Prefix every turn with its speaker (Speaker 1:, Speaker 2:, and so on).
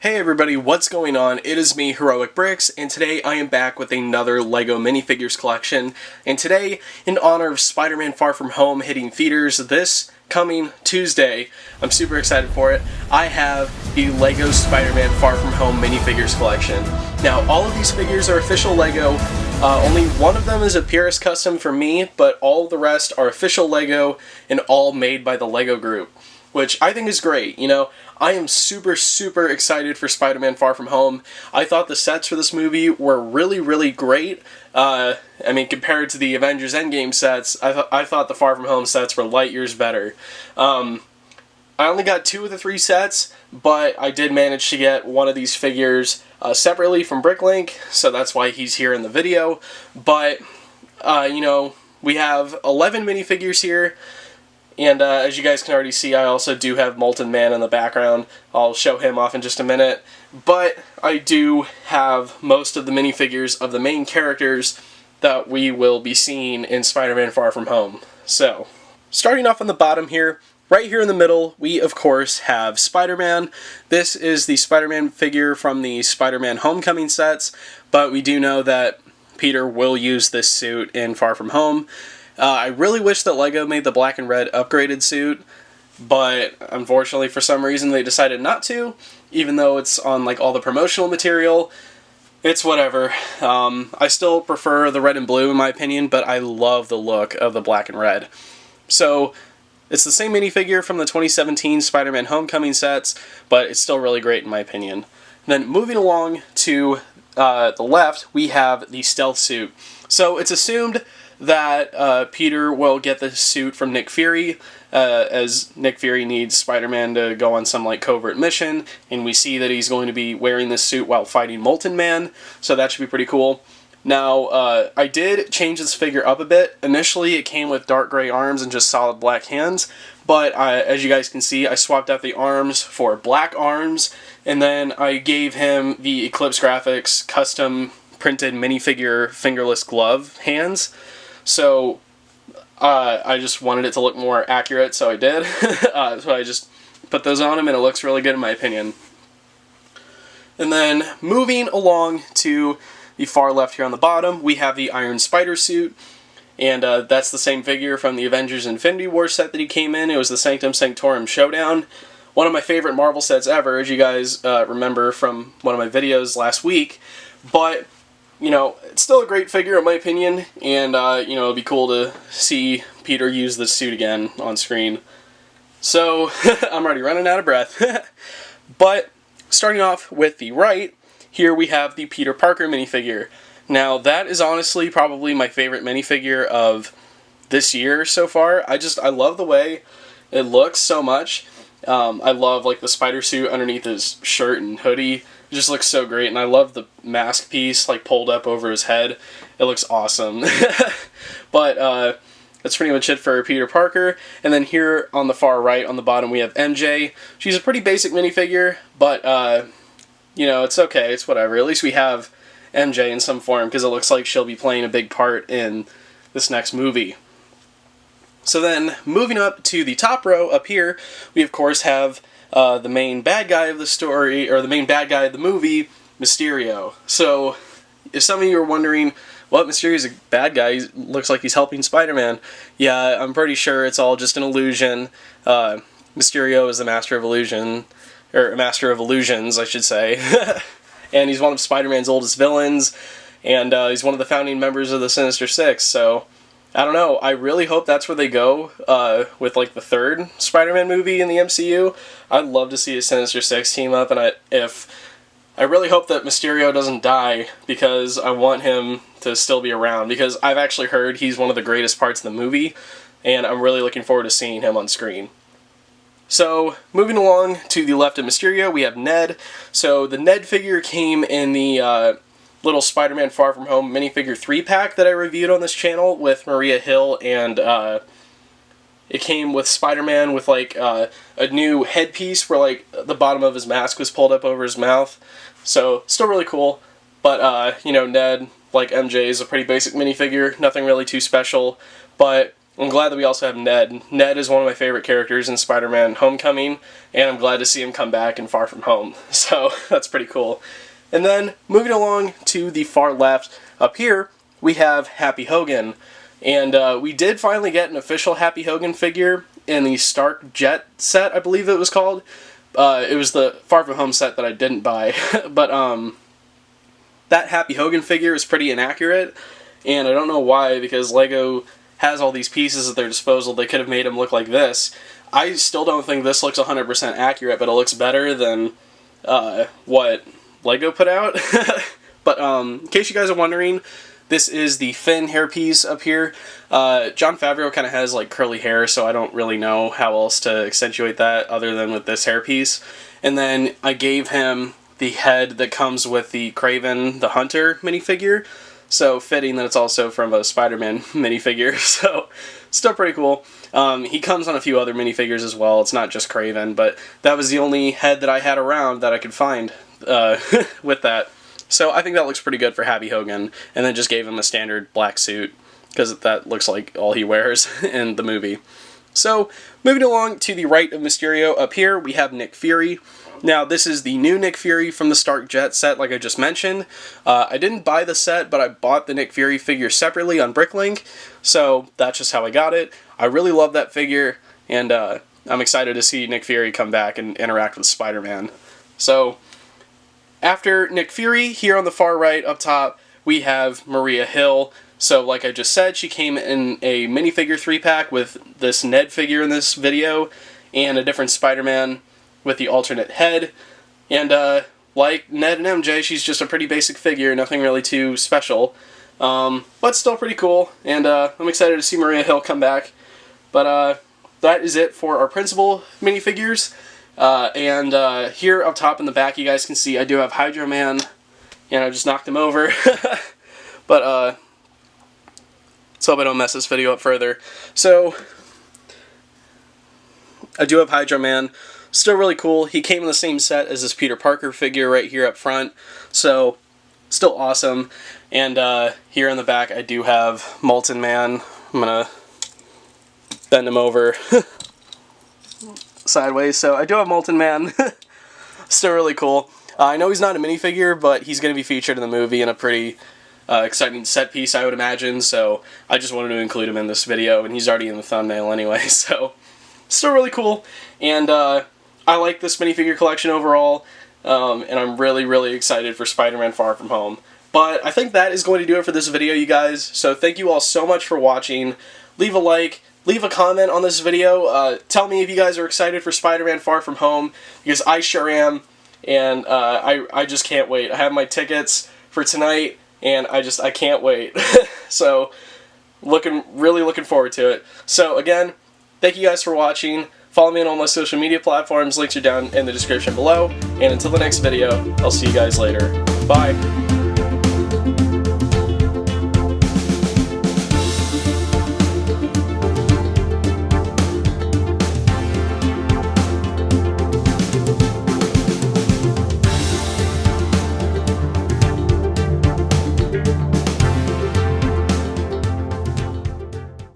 Speaker 1: Hey everybody, what's going on? It is me, Heroic Bricks, and today I am back with another LEGO minifigures collection. And today, in honor of Spider-Man Far From Home hitting theaters this coming Tuesday, I'm super excited for it, I have the LEGO Spider-Man Far From Home minifigures collection. Now, all of these figures are official LEGO. Only one of them is a purist custom for me, but all of the rest are official LEGO and all made by the LEGO group, which I think is great. You know, I am super excited for Spider-Man Far From Home. I thought the sets for this movie were really great. I mean, compared to the Avengers Endgame sets, I thought the Far From Home sets were light years better. I only got 2 of the 3 sets, but I did manage to get one of these figures separately from Bricklink, so that's why he's here in the video. But, you know, we have 11 minifigures here. And as you guys can already see, I also do have Molten Man in the background. I'll show him off in just a minute. But I do have most of the minifigures of the main characters that we will be seeing in Spider-Man Far From Home. So, starting off on the bottom here, right here in the middle, we of course have Spider-Man. This is the Spider-Man figure from the Spider-Man Homecoming sets, but we do know that Peter will use this suit in Far From Home. I really wish that LEGO made the black and red upgraded suit, but unfortunately for some reason they decided not to, even though it's on like all the promotional material. It's whatever. I still prefer the red and blue in my opinion, but I love the look of the black and red. So it's the same minifigure from the 2017 Spider-Man Homecoming sets, but it's still really great in my opinion. And then moving along to the left, we have the stealth suit. So it's assumed that Peter will get the suit from Nick Fury, as Nick Fury needs Spider-Man to go on some like covert mission, and we see that he's going to be wearing this suit while fighting Molten Man, so that should be pretty cool. Now, I did change this figure up a bit. Initially it came with dark gray arms and just solid black hands, but as you guys can see, I swapped out the arms for black arms, and then I gave him the Eclipse Graphics custom printed minifigure fingerless glove hands. So, I just wanted it to look more accurate, so I did. So I just put those on him, and it looks really good in my opinion. And then, moving along to the far left here on the bottom, we have the Iron Spider suit. And that's the same figure from the Avengers Infinity War set that he came in. It was the Sanctum Sanctorum Showdown. One of my favorite Marvel sets ever, as you guys remember from one of my videos last week. But you know, it's still a great figure in my opinion, and, you know, it'd be cool to see Peter use this suit again on screen. So, I'm already running out of breath. But, starting off with the right, here we have the Peter Parker minifigure. Now, that is honestly probably my favorite minifigure of this year so far. I love the way it looks so much. I love, like, the spider suit underneath his shirt and hoodie. It just looks so great, and I love the mask piece, like, pulled up over his head. It looks awesome. But, that's pretty much it for Peter Parker. And then here on the far right, on the bottom, we have MJ. She's a pretty basic minifigure, but, you know, it's okay, it's whatever. At least we have MJ in some form, because it looks like she'll be playing a big part in this next movie. So then, moving up to the top row, up here, we of course have the main bad guy of the story, or the main bad guy of the movie, Mysterio. So, if some of you are wondering, what, Mysterio's a bad guy? He looks like he's helping Spider-Man. Yeah, I'm pretty sure it's all just an illusion. Mysterio is the master of illusion, or master of illusions, I should say. And he's one of Spider-Man's oldest villains, and he's one of the founding members of the Sinister Six, so I don't know, I really hope that's where they go with like the third Spider-Man movie in the MCU. I'd love to see a Sinister Six team up, and I really hope that Mysterio doesn't die, because I want him to still be around, because I've actually heard he's one of the greatest parts of the movie, and I'm really looking forward to seeing him on screen. So, moving along to the left of Mysterio, we have Ned. So, the Ned figure came in the little Spider-Man Far From Home minifigure 3-pack that I reviewed on this channel with Maria Hill, and it came with Spider-Man with like a new headpiece where like the bottom of his mask was pulled up over his mouth. So, still really cool, but you know, Ned, like MJ, is a pretty basic minifigure, nothing really too special, but I'm glad that we also have Ned. Ned is one of my favorite characters in Spider-Man Homecoming, and I'm glad to see him come back in Far From Home. So that's pretty cool. And then moving along to the far left, up here we have Happy Hogan. And we did finally get an official Happy Hogan figure in the Stark Jet set, I believe it was called. It was the Far From Home set that I didn't buy. But that Happy Hogan figure is pretty inaccurate, and I don't know why, because LEGO has all these pieces at their disposal. They could have made him look like this. I still don't think this looks 100% accurate, but it looks better than what LEGO put out. But in case you guys are wondering, this is the Finn hairpiece up here. Jon Favreau kind of has like curly hair, so I don't really know how else to accentuate that other than with this hairpiece. And then I gave him the head that comes with the Kraven the Hunter minifigure. So fitting that it's also from a Spider-Man minifigure. So still pretty cool. He comes on a few other minifigures as well. It's not just Kraven, but that was the only head that I had around that I could find with that. So I think that looks pretty good for Happy Hogan, and then just gave him a standard black suit, because that looks like all he wears in the movie. So, moving along to the right of Mysterio, up here we have Nick Fury. Now, this is the new Nick Fury from the Stark Jet set, like I just mentioned. I didn't buy the set, but I bought the Nick Fury figure separately on Bricklink, so that's just how I got it. I really love that figure, and I'm excited to see Nick Fury come back and interact with Spider-Man. So, after Nick Fury, here on the far right up top, we have Maria Hill. So like I just said, she came in a minifigure 3-pack with this Ned figure in this video, and a different Spider-Man with the alternate head. And like Ned and MJ, she's just a pretty basic figure, nothing really too special. But still pretty cool, and I'm excited to see Maria Hill come back. But that is it for our principal minifigures. And here up top in the back, you guys can see I do have Hydro Man, and I just knocked him over. But let's hope I don't mess this video up further. So I do have Hydro Man, still really cool. He came in the same set as this Peter Parker figure right here up front, so still awesome. And here in the back, I do have Molten Man. I'm gonna bend him over sideways. So I do have Molten Man. Still really cool. I know he's not a minifigure, but he's going to be featured in the movie in a pretty exciting set piece, I would imagine. So I just wanted to include him in this video, and he's already in the thumbnail anyway. So still really cool. And I like this minifigure collection overall, and I'm really, really excited for Spider-Man Far From Home. But I think that is going to do it for this video, you guys. So thank you all so much for watching. Leave a like. Leave a comment on this video. Tell me if you guys are excited for Spider-Man Far From Home, because I sure am, and I just can't wait. I have my tickets for tonight, and I can't wait. So, really looking forward to it. So again, thank you guys for watching. Follow me on all my social media platforms. Links are down in the description below. And until the next video, I'll see you guys later. Bye.